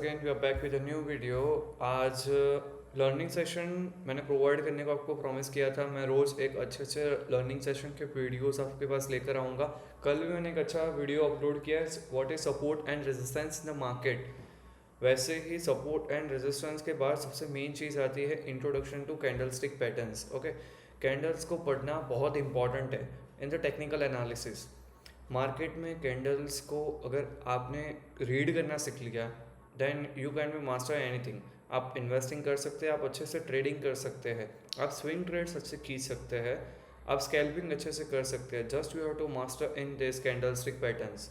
Again we are back with a new video. आज learning session मैंने provide करने को आपको प्रॉमिस किया था। मैं रोज़ एक अच्छे अच्छे लर्निंग सेशन के वीडियोस आपके पास लेकर आऊँगा। कल भी मैंने एक अच्छा वीडियो अपलोड किया है, what is support and resistance in the market. वैसे ही सपोर्ट एंड रेजिस्टेंस के बाद सबसे मेन चीज़ आती है introduction to candle stick patterns. Okay, candles को पढ़ना बहुत इंपॉर्टेंट है in the technical analysis. Market में कैंडल्स को अगर आपने रीड करना सीख लिया, then you can be master anything. आप इन्वेस्टिंग कर सकते हैं, आप अच्छे से ट्रेडिंग कर सकते हैं, आप स्विंग ट्रेड्स अच्छे खींच सकते हैं, आप स्कैल्पिंग अच्छे से कर सकते हैं। Just you have to master in this candle stick patterns.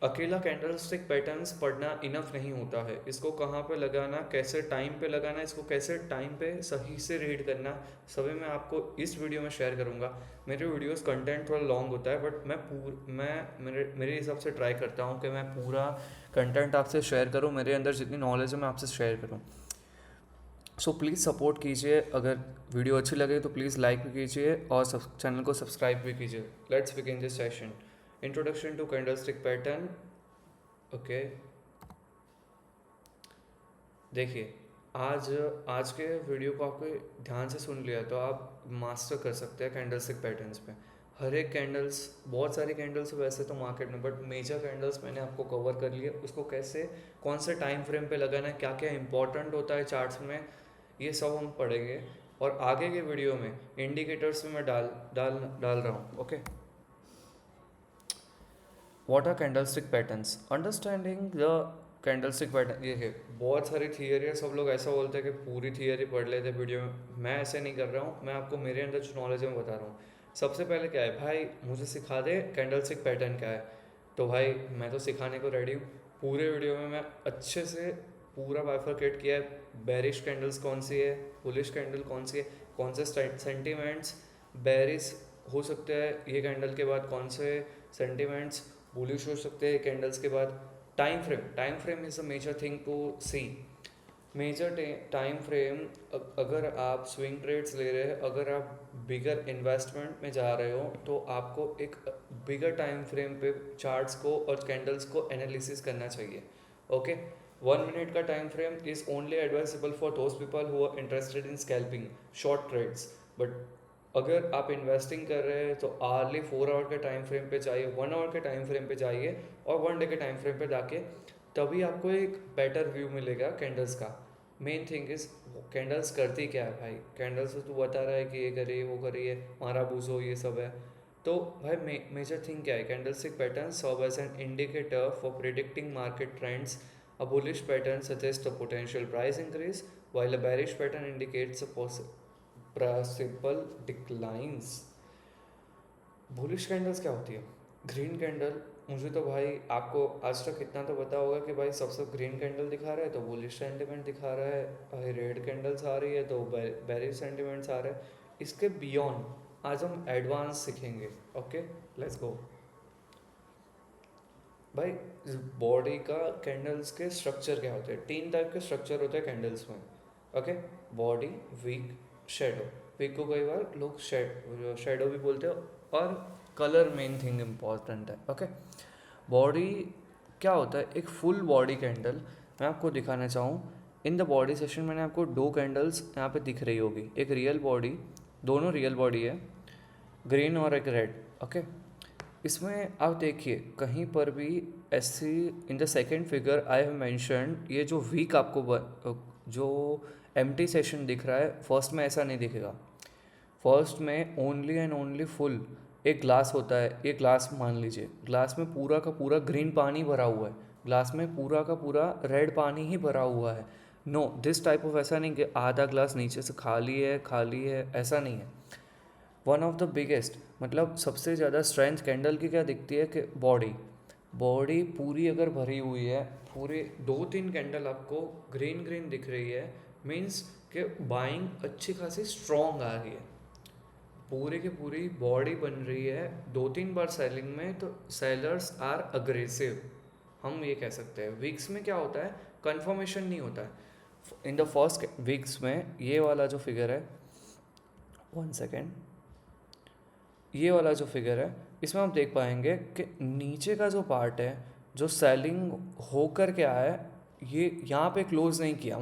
अकेला कैंडल स्टिक पैटर्न्स पढ़ना इनफ नहीं होता है। इसको कहाँ पे लगाना, कैसे टाइम पे लगाना, इसको कैसे टाइम पे सही से रीड करना, सभी मैं आपको इस वीडियो में शेयर करूँगा। मेरे वीडियोस कंटेंट थोड़ा लॉन्ग होता है, बट मैं मेरे हिसाब से ट्राई करता हूँ कि मैं पूरा कंटेंट आपसे शेयर करूँ। मेरे अंदर जितनी नॉलेज है मैं आपसे शेयर करूँ। सो प्लीज़ सपोर्ट कीजिए। अगर वीडियो अच्छी लगे तो प्लीज़ लाइक भी कीजिए और चैनल को सब्सक्राइब भी कीजिए। Let's begin this session. Introduction to candlestick pattern. Okay, देखिए, आज आज के वीडियो को आपको ध्यान से सुन लिया तो आप मास्टर कर सकते हैं कैंडलस्टिक पैटर्न्स पे। हर एक कैंडल्स, बहुत सारी कैंडल्स वैसे तो मार्केट में, बट मेजर कैंडल्स मैंने आपको कवर कर लिए। उसको कैसे, कौन से टाइम फ्रेम पे लगाना है, क्या क्या इंपॉर्टेंट होता है चार्ट्स में, ये सब हम पढ़ेंगे। और आगे के वीडियो में इंडिकेटर्स में मैं डाल डाल डाल रहा हूँ। Okay, what are candlestick patterns, understanding the candlestick pattern. ये है, बहुत सारी थियरी है। सब लोग ऐसा बोलते हैं कि पूरी थियरी पढ़ लेते वीडियो में। मैं ऐसे नहीं कर रहा हूँ, मैं आपको मेरे अंदर जो नॉलेज है मैं बता रहा हूँ। सबसे पहले क्या है भाई, मुझे सिखा दे कैंडलस्टिक पैटर्न क्या है। तो भाई मैं तो सिखाने को रेडी हूँ। पूरे वीडियो में मैं अच्छे से पूरा बाइफरकेट किया है। बेरिश कैंडल्स कौन सी है, बुलिश कैंडल कौन सी है, कौन से सेंटिमेंट्स बेरिश हो सकते हैं ये कैंडल के बाद, कौन से सेंटिमेंट्स बुलिश हो सकते हैं कैंडल्स के बाद। Time frame is a major thing to see. Major time frame, अगर आप स्विंग ट्रेड्स ले रहे हैं, अगर आप बिगर इन्वेस्टमेंट में जा रहे हो, तो आपको एक बिगर टाइम फ्रेम पे चार्ट्स को और कैंडल्स को एनालिसिस करना चाहिए। ओके, 1 मिनट का time frame is only advisable for those people who are interested in scalping short trades. But अगर आप इन्वेस्टिंग कर रहे हैं तो आर्ली 4 आवर के टाइम फ्रेम पे जाइए, 1 आवर के टाइम फ्रेम पे जाइए, और 1 डे के टाइम फ्रेम पे जाके तभी आपको एक बेटर व्यू मिलेगा कैंडल्स का। मेन थिंग इज कैंडल्स करती क्या है भाई। कैंडल्स तो बता रहा है कि ये करिए वो करिए, मारा बूझो, ये सब है। तो भाई मेजर थिंग क्या है, candlestick pattern serve as an indicator for predicting market trends. A bullish pattern suggests a potential price increase, while a bearish pattern indicates a possible declines. Bullish candles क्या होती है, ग्रीन कैंडल। मुझे तो भाई आपको आज तक इतना तो पता होगा कि भाई सबसे ग्रीन कैंडल दिखा रहा है तो बुलिश सेंटिमेंट दिखा रहा है। भाई रेड कैंडल्स आ रही है तो बेरिश सेंटिमेंट्स आ रहे हैं। इसके बियॉन्ड आज हम एडवांस सीखेंगे। Okay, let's go. भाई बॉडी का कैंडल्स के स्ट्रक्चर क्या होते हैं, 3 टाइप के स्ट्रक्चर होते हैं कैंडल्स में। Okay, body, wick, shadow. Wick को कई बार लोग शेडो भी बोलते हैं। और कलर मेन थिंग इम्पॉर्टेंट है। ओके, बॉडी क्या होता है, एक फुल बॉडी कैंडल। मैं आपको दिखाना चाहूँ, इन द बॉडी सेशन मैंने आपको 2 कैंडल्स यहाँ पे दिख रही होगी, एक रियल बॉडी, दोनों रियल बॉडी है, ग्रीन और एक रेड। ओके, इसमें आप देखिए कहीं पर भी ऐसी, in the second figure I have mentioned, ये जो वीक आपको जो एम्प्टी सेशन दिख रहा है, फर्स्ट में ऐसा नहीं दिखेगा। फर्स्ट में ओनली एंड ओनली फुल एक ग्लास होता है। एक ग्लास मान लीजिए, ग्लास में पूरा का पूरा ग्रीन पानी भरा हुआ है, ग्लास में पूरा का पूरा रेड पानी ही भरा हुआ है। नो दिस टाइप ऑफ, ऐसा नहीं कि आधा ग्लास नीचे से खाली है, ऐसा नहीं है। वन ऑफ द बिगेस्ट, मतलब सबसे ज़्यादा स्ट्रेंथ कैंडल की क्या दिखती है कि बॉडी, बॉडी पूरी अगर भरी हुई है, पूरे 2-3 कैंडल आपको ग्रीन ग्रीन दिख रही है, मीन्स कि बाइंग अच्छी खासी स्ट्रॉन्ग आ रही है। पूरी की पूरी बॉडी बन रही है 2-3 बार सेलिंग में, तो सेलर्स आर अग्रेसिव, हम ये कह सकते हैं। वीक्स में क्या होता है, कंफर्मेशन नहीं होता है। इन द फर्स्ट वीक्स में ये वाला जो फिगर है, 1 सेकेंड, ये वाला जो फिगर है, इसमें आप देख पाएंगे कि नीचे का जो पार्ट है, जो सेलिंग होकर के आया है, ये यहाँ पे क्लोज नहीं किया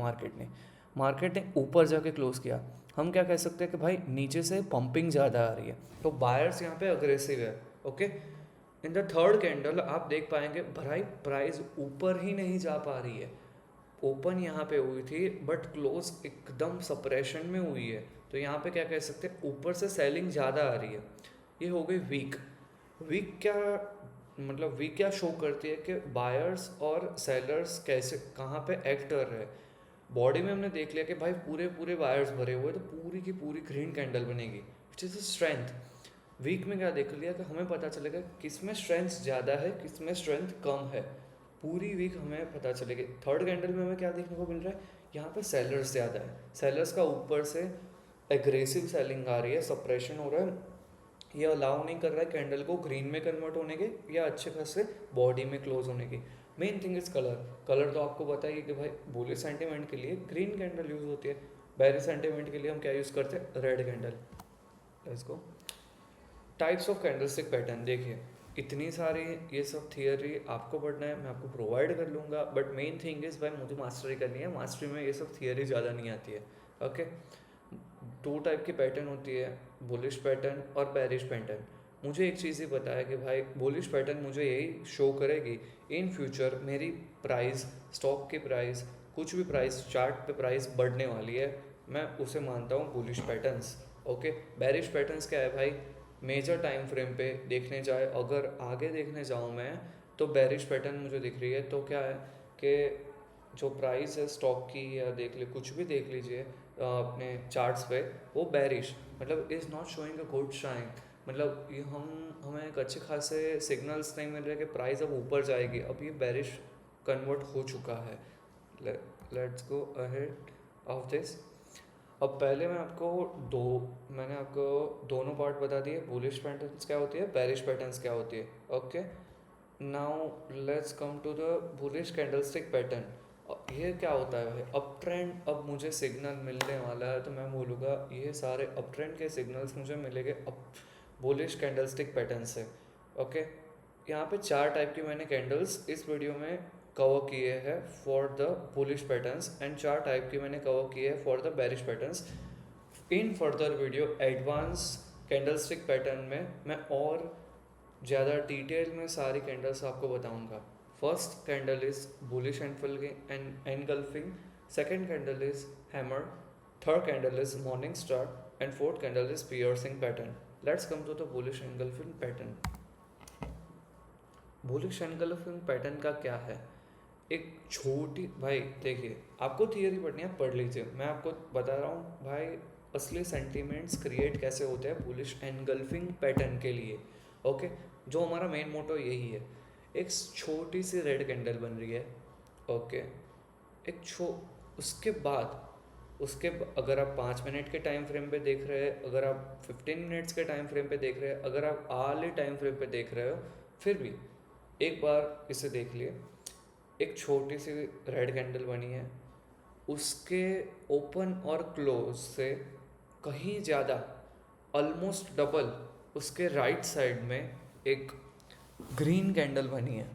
मार्केट ने ऊपर जाके क्लोज किया। हम क्या कह सकते हैं कि भाई नीचे से पंपिंग ज़्यादा आ रही है, तो बायर्स यहाँ पे अग्रेसिव है। Okay, in the third candle आप देख पाएंगे भाई प्राइस ऊपर ही नहीं जा पा रही है। ओपन यहाँ पे हुई थी बट क्लोज एकदम सप्रेशन में हुई है, तो यहाँ पे क्या कह सकते हैं, ऊपर से सेलिंग ज़्यादा आ रही है। ये हो गई वीक। वीक क्या मतलब वीक क्या शो करती है कि बायर्स और सेलर्स कैसे कहाँ पे एक्ट कर रहे हैं। बॉडी में हमने देख लिया कि भाई पूरे पूरे बायर्स भरे हुए, तो पूरी की पूरी ग्रीन कैंडल बनेगी विच इज़ स्ट्रेंथ। वीक में क्या देख लिया कि हमें पता चलेगा किस में स्ट्रेंथ ज़्यादा है, किस में स्ट्रेंथ कम है। पूरी वीक हमें पता चलेगी। थर्ड कैंडल में हमें क्या देखने को मिल रहा है, यहाँ पे सेलर्स ज़्यादा है, सेलर्स का ऊपर से एग्रेसिव सेलिंग आ रही है, सप्रेशन हो रहा है। ये अलाउ नहीं कर रहा है कैंडल को ग्रीन में कन्वर्ट होने के या अच्छे खासे बॉडी में क्लोज होने की। मेन थिंग इज कलर तो आपको पता ही है कि भाई बुलिश सेंटीमेंट के लिए ग्रीन कैंडल यूज़ होती है, बेरिश सेंटीमेंट के लिए हम क्या यूज़ करते हैं, red candle. Let's go. Types of candlestick pattern देखिए, इतनी सारी ये सब थियरी आपको पढ़ना है, मैं आपको प्रोवाइड कर लूँगा, बट मेन थिंग इज़ भाई मुझे मास्टरी करनी है। मास्टरी में ये सब थियरी ज़्यादा नहीं आती है। ओके, दो टाइप की पैटर्न होती है, बुलिश पैटर्न और बेरिश पैटर्न। मुझे एक चीज़ ही पता है कि भाई बुलिश पैटर्न मुझे यही शो करेगी इन फ्यूचर मेरी प्राइस, स्टॉक की प्राइस, कुछ भी प्राइस चार्ट पे प्राइस बढ़ने वाली है, मैं उसे मानता हूँ bullish patterns. Okay, bearish patterns क्या है भाई, मेजर टाइम फ्रेम पे देखने जाए, अगर आगे देखने जाऊँ मैं तो बेरिश पैटर्न मुझे दिख रही है। तो क्या है कि जो प्राइस है स्टॉक की या देख ले कुछ भी देख लीजिए अपने चार्ट्स पे, वो बेरिश मतलब is not showing a good shine, मतलब ये हमें एक अच्छे खासे सिग्नल्स नहीं मिल रहे कि प्राइस अब ऊपर जाएगी, अब ये बेरिश कन्वर्ट हो चुका है। Let's go ahead of this. अब पहले मैंने आपको दोनों पार्ट बता दिए, बुलिश पैटर्न्स क्या होती है, बेरिश पैटर्न्स क्या होती है। Okay, now let's come to the bullish candlestick pattern. ये क्या होता है भाई, अप ट्रेंड, अब मुझे सिग्नल मिलने वाला है तो मैं बोलूँगा ये सारे अप ट्रेंड के सिग्नल्स मुझे मिलेंगे अप बुलिश कैंडलस्टिक पैटर्न से। ओके, यहाँ पे चार टाइप की मैंने कैंडल्स इस वीडियो में कवर किए हैं for the bullish patterns, and चार टाइप की मैंने कवर किए हैं for the bearish patterns. In further video advance candlestick pattern में मैं और ज़्यादा डिटेल में सारी कैंडल्स आपको बताऊंगा। First candle is bullish engulfing, second candle is hammer, third candle is morning star and fourth candle is piercing pattern. Let's come to the bullish engulfing pattern. Bullish engulfing pattern का क्या है, एक छोटी भाई देखिए, आपको थियरी पढ़नी है पढ़ लीजिए, मैं आपको बता रहा हूँ भाई असली सेंटीमेंट्स क्रिएट कैसे होते हैं बुलिश एनगल्फिंग पैटर्न के लिए। ओके, जो हमारा मेन मोटो यही है। एक छोटी सी रेड कैंडल बन रही है। ओके, एक उसके बाद अगर आप 5 मिनट के टाइम फ्रेम पे देख रहे हैं, अगर आप 15 मिनट्स के टाइम फ्रेम पे देख रहे हैं, अगर आप आर्ली टाइम फ्रेम पे देख रहे हो, फिर भी एक बार इसे देख लिए, एक छोटी सी रेड कैंडल बनी है, उसके ओपन और क्लोज से कहीं ज़्यादा ऑलमोस्ट डबल उसके राइट साइड में एक ग्रीन कैंडल बनी है।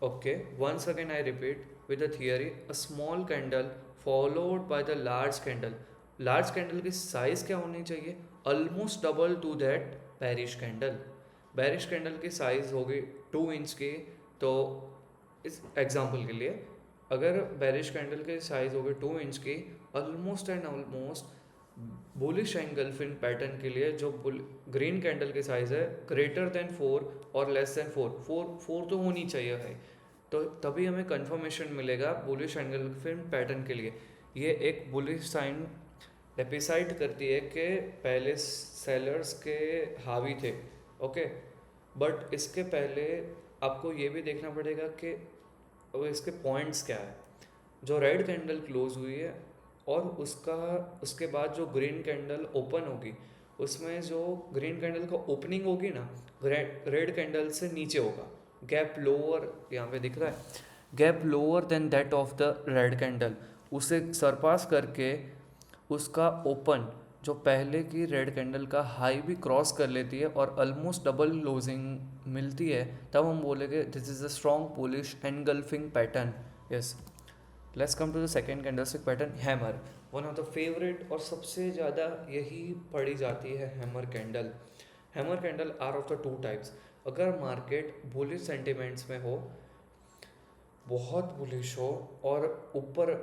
Okay, once again I repeat with the theory, a small candle followed by the large candle. Large candle की साइज़ क्या होनी चाहिए, almost double to that bearish candle. Bearish candle की size होगी 2 इंच की, तो इस एग्जांपल के लिए अगर बेरिश कैंडल की साइज़ होगी 2 इंच की, almost and almost bullish engulfing pattern के लिए जो ग्रीन कैंडल की साइज़ है ग्रेटर देन 4 और लेस देन 4 तो होनी चाहिए भाई, तो तभी हमें कंफर्मेशन मिलेगा बुलिश एंगल्फिंग पैटर्न के लिए। ये एक बुलिश साइन डिसाइड करती है कि पहले सेलर्स के हावी थे। ओके, बट इसके पहले आपको ये भी देखना पड़ेगा कि इसके पॉइंट्स क्या है। जो रेड कैंडल क्लोज हुई है और उसके बाद जो ग्रीन कैंडल ओपन होगी, उसमें जो ग्रीन कैंडल का ओपनिंग होगी ना, रेड कैंडल से नीचे होगा, गैप लोअर, यहाँ पे दिख रहा है, gap lower than that of the red candle, उसे सरपास करके उसका ओपन जो पहले की रेड कैंडल का हाई भी क्रॉस कर लेती है और ऑलमोस्ट डबल क्लोजिंग मिलती है, तब हम बोलेंगे this is a strong bullish engulfing pattern. Yes, let's come to the second candlestick pattern, hammer. One of the favourite और सबसे ज़्यादा यही पढ़ी जाती है hammer candle. Hammer candle are of the two types. अगर मार्केट बुलिश सेंटिमेंट्स में हो, बहुत बुलिश हो और ऊपर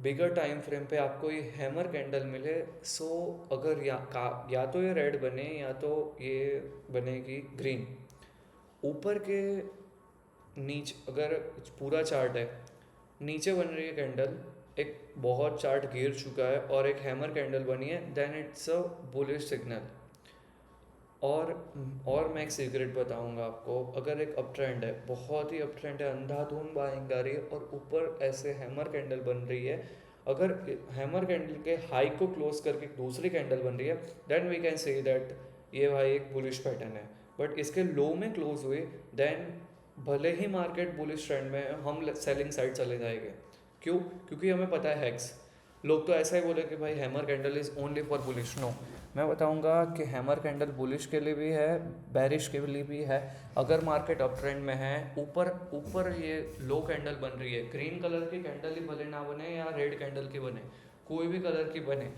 बिगर टाइम फ्रेम पे आपको ये हैमर कैंडल मिले, सो अगर या तो ये रेड बने या तो ये बनेगी ग्रीन। ऊपर के नीचे अगर पूरा चार्ट है, नीचे बन रही है कैंडल, एक बहुत चार्ट गिर चुका है और एक हैमर कैंडल बनी है, then it's a bullish signal. और मैं एक सीक्रेट बताऊंगा आपको, अगर एक अप ट्रेंड है, बहुत ही अप ट्रेंड है, अंधाधुंध बाइंग आ रही है और ऊपर ऐसे हैमर कैंडल बन रही है, अगर हैमर कैंडल के हाई को क्लोज करके दूसरी कैंडल बन रही है, then we can say that ये भाई एक बुलिश पैटर्न है। बट इसके लो में क्लोज हुए, देन भले ही मार्केट बुलिश ट्रेंड में है, हम सेलिंग साइड चले जाएंगे। क्यों? क्योंकि हमें पता है हैक्स। लोग तो ऐसा ही बोले कि भाई hammer candle is only for bullish. No, मैं बताऊंगा कि हैमर कैंडल बुलिश के लिए भी है, बेरिश के लिए भी है। अगर मार्केट अप ट्रेंड में है, ऊपर ऊपर ये लो कैंडल बन रही है, ग्रीन कलर की कैंडल ही भले ना बने या रेड कैंडल की बने, कोई भी कलर की बने,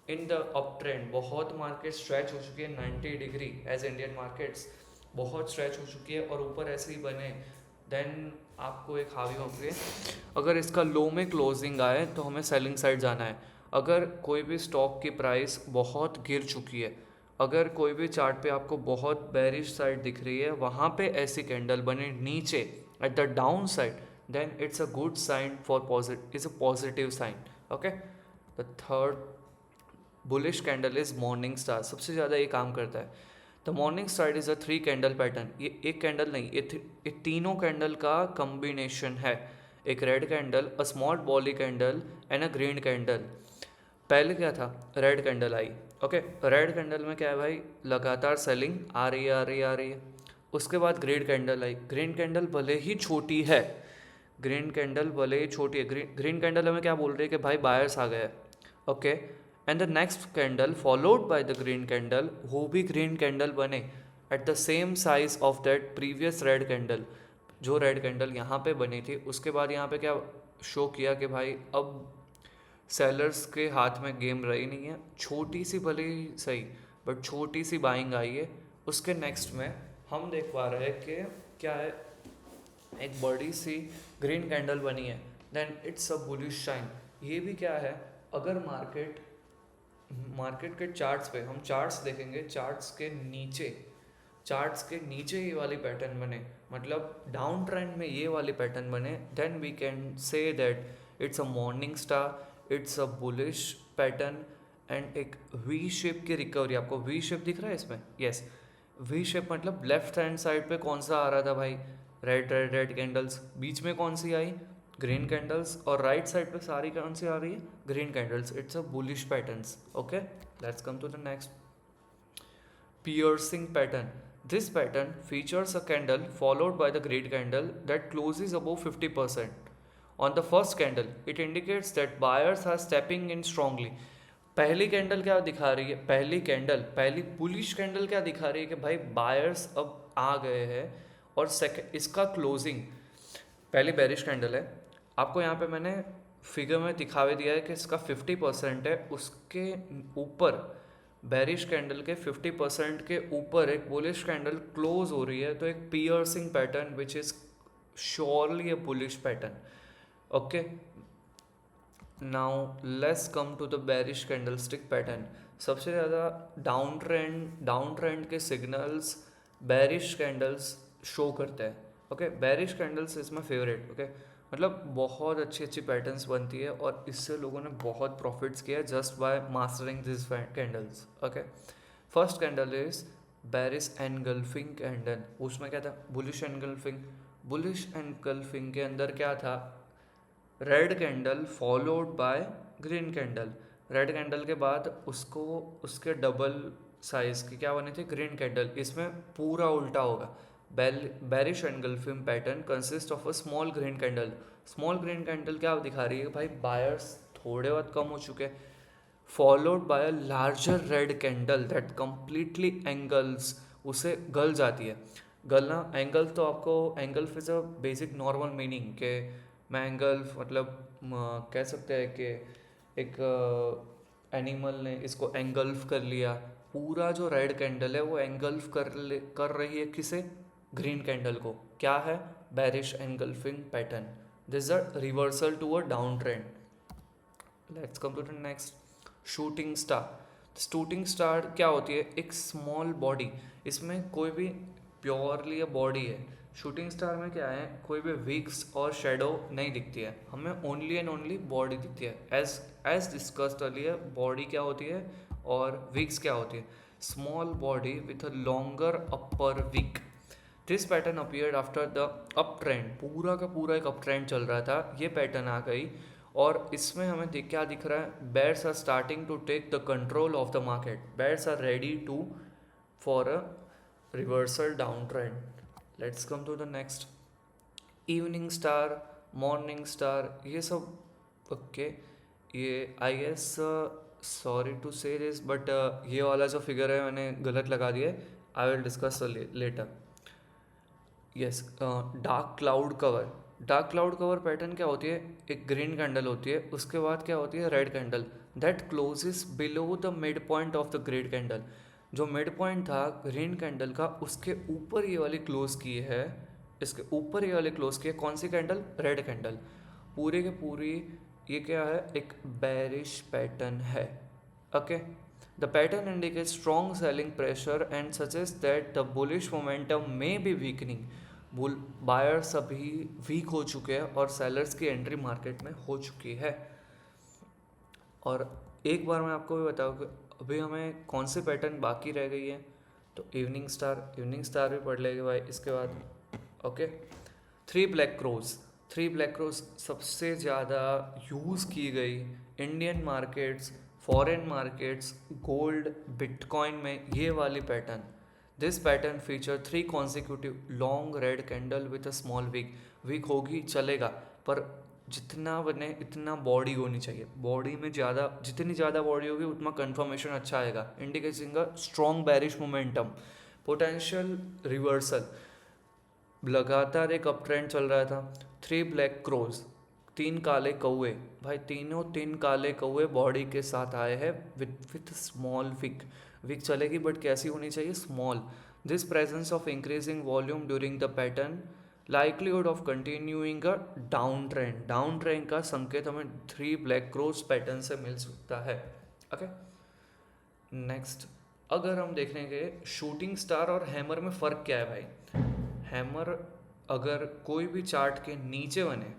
इन द अप ट्रेंड बहुत मार्केट स्ट्रेच हो चुकी है 90 डिग्री एज इंडियन मार्केट्स, बहुत स्ट्रेच हो चुकी है और ऊपर ऐसे ही बने, देन आपको एक हावी होगी। अगर इसका लो में क्लोजिंग आए तो हमें सेलिंग साइड जाना है। अगर कोई भी स्टॉक की प्राइस बहुत गिर चुकी है, अगर कोई भी चार्ट पे आपको बहुत बेरिश साइड दिख रही है, वहाँ पे ऐसी कैंडल बने नीचे at the down side, then it's a good sign for it's a positive sign. Okay, the third bullish candle is morning star. सबसे ज़्यादा ये काम करता है। The morning star is a 3 candle pattern. ये एक कैंडल नहीं, ये तीनों कैंडल का कम्बिनेशन है। एक red candle, a small body candle and a green candle. पहले क्या था? रेड कैंडल आई। ओके, रेड कैंडल में क्या है भाई, लगातार सेलिंग आ रही है, आ रही है, आ रही है। उसके बाद ग्रीन कैंडल आई। ग्रीन कैंडल भले ही छोटी है, ग्रीन कैंडल भले ही छोटी है, ग्रीन कैंडल हमें क्या बोल रही है कि भाई बायर्स आ गए। Okay, and the next candle followed by the green candle, वो भी ग्रीन कैंडल बने at the same size of that previous red candle. जो रेड कैंडल यहाँ पे बनी थी, उसके बाद यहाँ पे क्या शो किया कि भाई अब सेलर्स के हाथ में गेम रही नहीं है, छोटी सी भले ही सही बट छोटी सी बाइंग आई है। उसके नेक्स्ट में हम देख पा रहे हैं कि क्या है, एक बड़ी सी ग्रीन कैंडल बनी है, then it's a bullish sign. ये भी क्या है, अगर मार्केट के चार्ट्स पे हम चार्ट्स देखेंगे, चार्ट्स के नीचे ये वाली पैटर्न बने, मतलब डाउन ट्रेंड में ये वाली पैटर्न बने, then we can say that it's a morning star, it's a bullish pattern and एक वी शेप की रिकवरी। आपको वी शेप दिख रहा है इसमें? यस, वी शेप मतलब लेफ्ट हैंड साइड पे कौन सा आ रहा था भाई, रेड रेड रेड कैंडल्स, बीच में कौन सी आई, ग्रीन कैंडल्स, और राइट साइड पे सारी कौन सी आ रही है, green candles. It's a bullish patterns. Okay, let's come to the next, piercing pattern. This pattern features a candle followed by the green candle that closes above 50%. On the first candle, it indicates that buyers are stepping in strongly. पहली candle क्या दिखा रही है, पहली bullish candle क्या दिखा रही है कि भाई बायर्स अब आ गए हैं। और सेकंड, इसका क्लोजिंग, पहली बेरिश कैंडल है, आपको यहाँ पे मैंने फिगर में दिखावे दिया है कि इसका 50% है, उसके ऊपर बेरिश कैंडल के 50% के ऊपर एक बुलिश कैंडल क्लोज हो रही है, तो एक piercing pattern which is surely a bullish pattern. Okay, now let's come to the bearish candlestick pattern. सबसे ज़्यादा डाउन ट्रेंड के सिग्नल्स बेरिश कैंडल्स शो करते हैं। Okay, bearish candles is my favourite. Okay, मतलब बहुत अच्छी अच्छी पैटर्न्स बनती है और इससे लोगों ने बहुत प्रॉफिट्स किया just by mastering this candles. Okay, first candle is bearish engulfing candle. उसमें क्या था, बुलिश एनगल्फिंग। बुलिश एनगल्फिंग के अंदर क्या था, red candle followed by green candle. Red candle के बाद उसको उसके डबल साइज की क्या बनी थी, ग्रीन कैंडल। इसमें पूरा उल्टा होगा। Bearish engulfing pattern consist of a small green candle. Small green candle क्या दिखा रही है भाई, बायर्स थोड़े बहुत कम हो चुके, followed by a larger red candle that completely angles, उसे गल जाती है। गलना, एंगल तो आपको, engulf is a basic normal meaning के मैं एंगल्फ मतलब कह सकते हैं कि एक एनिमल ने इसको एंगल्फ कर लिया। पूरा जो रेड कैंडल है वो एंगल्फ कर रही है किसे? ग्रीन कैंडल को। क्या है? Bearish engulfing pattern. This is a reversal to a down trend. Let's come to the next, shooting star. Shooting star क्या होती है? एक स्मॉल बॉडी, इसमें कोई भी प्योरली अ बॉडी है। शूटिंग स्टार में क्या है? कोई भी विक्स और शेडो नहीं दिखती है हमें, ओनली एंड ओनली बॉडी दिखती है। As as discussed earlier, body क्या होती है और विक्स क्या होती है? Small body with a longer upper wick. This pattern appeared after the up trend. पूरा का पूरा एक अप ट्रेंड चल रहा था, ये पैटर्न आ गई और इसमें हमें क्या दिख रहा है? Bears are starting to take the control of the market. Bears are ready to for a reversal down trend. Let's come to the next, evening star, morning star, ये सब ओके। ये I guess, sorry to say this but ये वाला जो figure है मैंने गलत लगा दिया है। I will discuss later. Yes, dark cloud cover. Dark cloud cover pattern क्या होती है? एक ग्रीन कैंडल होती है, उसके बाद क्या होती है? Red candle that closes below the mid point of the great candle. जो मिड पॉइंट था ग्रीन कैंडल का, उसके ऊपर ये वाली क्लोज की है, इसके ऊपर ये वाली क्लोज की है। कौन सी कैंडल? Red candle. पूरी के पूरी ये क्या है? एक बेरिश पैटर्न है। Okay, the pattern indicates strong selling pressure and suggests that the bullish momentum may be weakening. Bull buyers अभी वीक हो चुके हैं और सेलर्स की एंट्री मार्केट में हो चुकी है। और एक बार मैं आपको भी बताऊँ कि अभी हमें कौन से पैटर्न बाकी रह गई है। तो इवनिंग स्टार भी पढ़ लेंगे भाई इसके बाद। Okay, three black crows. Three black crows सबसे ज़्यादा यूज़ की गई Indian markets, foreign markets, gold, bitcoin में ये वाली pattern. This pattern feature three consecutive long red candle with a small wick. Wick होगी चलेगा, पर जितना बने इतना बॉडी होनी चाहिए। बॉडी में ज़्यादा, जितनी ज़्यादा बॉडी होगी उतना कंफर्मेशन अच्छा आएगा, indicating a strong bearish momentum, potential reversal. लगातार एक अप ट्रेंड चल रहा था। थ्री ब्लैक क्रोज, तीन काले कौए, भाई तीन काले कौए बॉडी के साथ आए हैं विथ स्मॉल विक। विक चलेगी बट कैसी होनी चाहिए? Small. This presence of increasing volume during the pattern, likelihood of continuing a down trend. Down trend का संकेत हमें थ्री ब्लैक क्रोज पैटर्न से मिल सकता है। ओके, नेक्स्ट, अगर हम देखेंगे शूटिंग स्टार और हैमर में फ़र्क क्या है भाई। हैमर अगर कोई भी चार्ट के नीचे बने,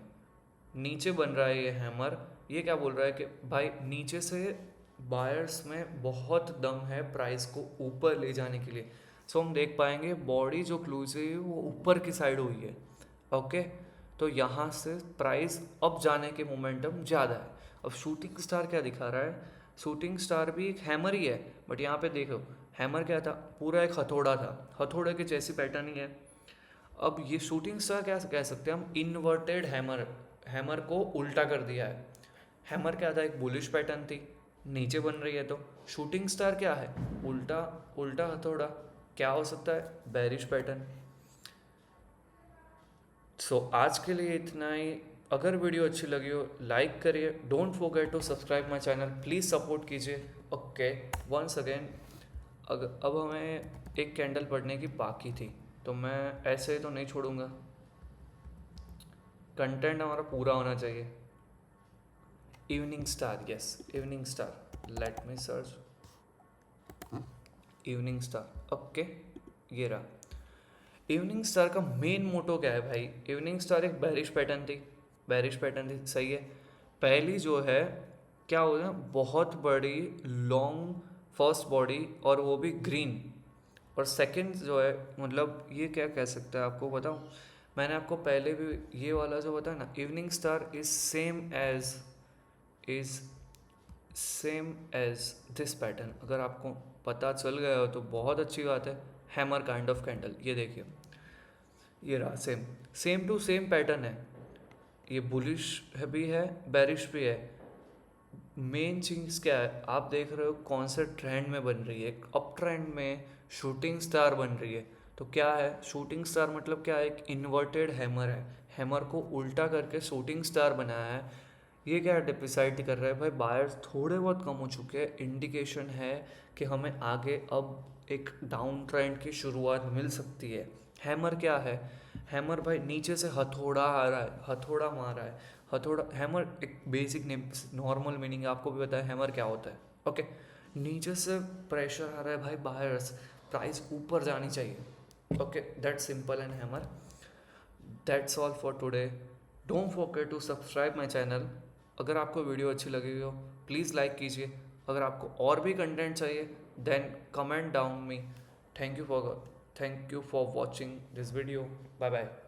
नीचे बन रहा है ये हैमर, ये क्या बोल रहा है कि भाई नीचे से बायर्स में बहुत दम है प्राइस को ऊपर ले जाने के लिए। सो हम देख पाएंगे बॉडी जो क्लोज है वो ऊपर की साइड हुई है। ओके, तो यहाँ से प्राइस अप जाने के मोमेंटम ज़्यादा है। अब शूटिंग स्टार क्या दिखा रहा है? शूटिंग स्टार भी एक हैमर ही है, बट यहाँ पे देखो हैमर क्या था? पूरा एक हथौड़ा था, हथौड़े के जैसी पैटर्न ही है। अब ये शूटिंग स्टार क्या कह सकते हैं हम? इन्वर्टेड हैमर, हैमर को उल्टा कर दिया है। हैमर क्या था? एक बुलिश पैटर्न थी, नीचे बन रही है। तो शूटिंग स्टार क्या है? उल्टा, उल्टा हथौड़ा। क्या हो सकता है? Bearish pattern. सो आज के लिए इतना ही। अगर वीडियो अच्छी लगी हो लाइक करिए, don't forget to subscribe my channel, please support कीजिए। ओके, वंस अगेन, अब हमें एक कैंडल पढ़ने की बाकी थी, तो मैं ऐसे तो नहीं छोड़ूंगा, कंटेंट हमारा पूरा होना चाहिए। Evening star, yes evening star, let me search evening star. Okay, ये रहा। इवनिंग स्टार का मेन मोटो क्या है भाई? इवनिंग स्टार एक बेरिश पैटर्न थी, बेरिश पैटर्न थी, सही है। पहली जो है क्या हो गया? बहुत बड़ी लॉन्ग फर्स्ट बॉडी और वो भी ग्रीन। और सेकंड जो है, मतलब ये क्या कह सकते हैं आपको बताऊं? मैंने आपको पहले भी ये वाला जो बताया ना, evening star is same as this pattern. अगर आपको पता चल गया हो तो बहुत अच्छी बात है। हैमर काइंड ऑफ कैंडल, ये देखिए, ये रहा सेम टू सेम पैटर्न है। ये बुलिश भी है, बेरिश भी है। मेन चीज़ क्या है? आप देख रहे हो कौन से ट्रेंड में बन रही है? अप ट्रेंड में शूटिंग स्टार बन रही है। तो क्या है शूटिंग स्टार? मतलब क्या है? एक इन्वर्टेड हैमर है, हैमर को उल्टा करके शूटिंग स्टार बनाया है। ये क्या डिसाइड कर रहा है भाई, बायर्स थोड़े बहुत कम हो चुके हैं, इंडिकेशन है कि हमें आगे अब एक डाउन ट्रेंड की शुरुआत मिल सकती है। हैमर क्या है? हैमर भाई नीचे से हथौड़ा आ रहा है, हथौड़ा मार रहा है। हथौड़ा हैमर एक बेसिक नॉर्मल मीनिंग आपको भी पता है हैमर क्या होता है। ओके, नीचे से प्रेशर आ रहा है भाई, बायर्स प्राइस ऊपर जानी चाहिए। Okay, that simple and hammer. That's all for today. Don't forget to subscribe my channel. अगर आपको वीडियो अच्छी लगी हो प्लीज़ लाइक कीजिए। अगर आपको और भी कंटेंट चाहिए then comment down me. Thank you for watching this video. Bye bye.